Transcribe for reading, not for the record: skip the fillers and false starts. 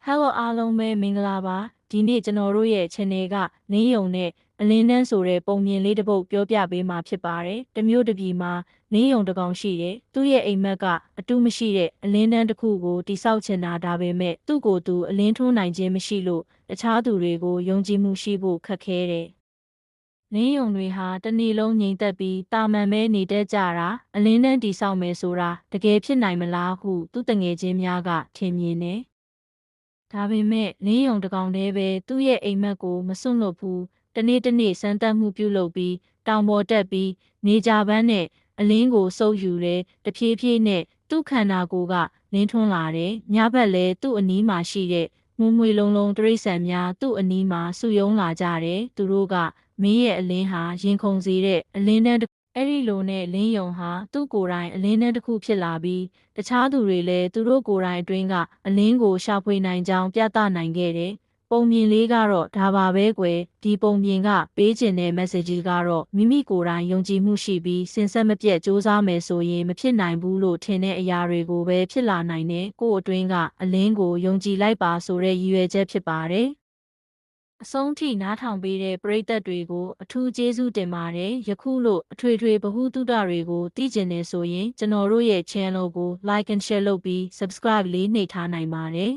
Hello အားလုံးပဲမင်္ဂလာပါဒီနေ့ကျွန်တော်တို့ရဲ့ channel ကနင်းယုံနဲ့အလင်းတန်းဆိုတဲ့ပုံမြင်လေးတစ်ပုဒ်ပြောပြပေးမှာဖြစ်ပါတယ်တမျိုးတစ်ပြည်မှာနင်းယုံတစ်ကောင်ရှိတယ်သူ့ရဲ့အိမ်မက်ကအတူမရှိတဲ့အလင်းတန်းတစ်ခုကိုတိဆောက်ချင်တာဒါပေမဲ့သူ့ကိုယ်သူအလင်းထိုးနိုင်ခြင်းမရှိလို့တခြားသူတွေကိုယုံကြည်မှုရှိဖို့ခက်ခဲတယ်နင်းယုံတွေဟာတနေ့လုံးငြိမ်သက်ပြီးတာမန်ပဲနေတတ်ကြတာအလင်းတန်းတိဆောက်မယ်ဆိုတာတကယ်ဖြစ်နိုင်မလားဟုသူ့တငယ်ချင်းများကထင်မြင်တယ်ဒါပေမဲ့လင်းယုံတကောင်တည်းပဲသူ့ရဲ့အိမ်မက်ကိုမစွန့်လွတ်ဘူးတနေ့တနေ့စမ်းသပ်မှုပြုလုပ်ပြီးတောင်ပေါ်တက်ပြီးနေကြပန်းနဲ့အလင်းကိုစုပ်ယူတယ်တဖြည်းဖြည်းနဲ့သူ့ခန္ဓာကိုယ်ကလင်းထွန်းလာတယ်ညဘက်လည်းသူ့အနီးမှာရှိတဲ့မွေမွေလုံးလုံးတရိษံများသူ့အနီးမှာစုယုံလာကြတယ်သူတို့ကမင်းရဲ့အလင်းဟာရင်ခုန်စေတဲ့အလင်းတန်းအဲ့ဒီလိုနဲ့လင်းယုံဟာသူ့ကိုယ်တိုင်အလင်းတန်းတစ်ခုဖြစ်လာပြီးတခြားသူတွေလည်းသူတို့ကိုယ်တိုင်အတွင်းကအလင်းကိုရှာဖွေနိုင်ကြောင်းပြသနိုင်ခဲ့တယ်။ပုံမြင်လေးကတော့ဒါပါပဲကွယ်ဒီပုံမြင်ကပေးချင်တဲ့ message ကတော့မိမိကိုယ်တိုင်ယုံကြည်မှုရှိပြီးစင်ဆက်မပြတ်စူးစမ်းမယ်ဆိုရင်မဖြစ်နိုင်ဘူးလို့ထင်တဲ့အရာတွေကိုပဲဖြစ်လာနိုင်တယ်။ကိုယ့်အတွင်းကအလင်းကိုယုံကြည်လိုက်ပါဆိုတဲ့ရည်ရွယ်ချက်ဖြစ်ပါတယ်။အဆုံးထိနားထောင်ပေးတဲ့ပရိသတ်တွေကိုအထူးကျေးဇူးတင်ပါတယ်ယခုလိုအထွေထွေဗဟုသုတတွေကိုသိကျင်နေဆိုရင်ကျွန်တော်တို့ရဲ့ channel ကို like and share လုပ်ပြီး subscribe လေးနှိပ်ထားနိုင်ပါတယ်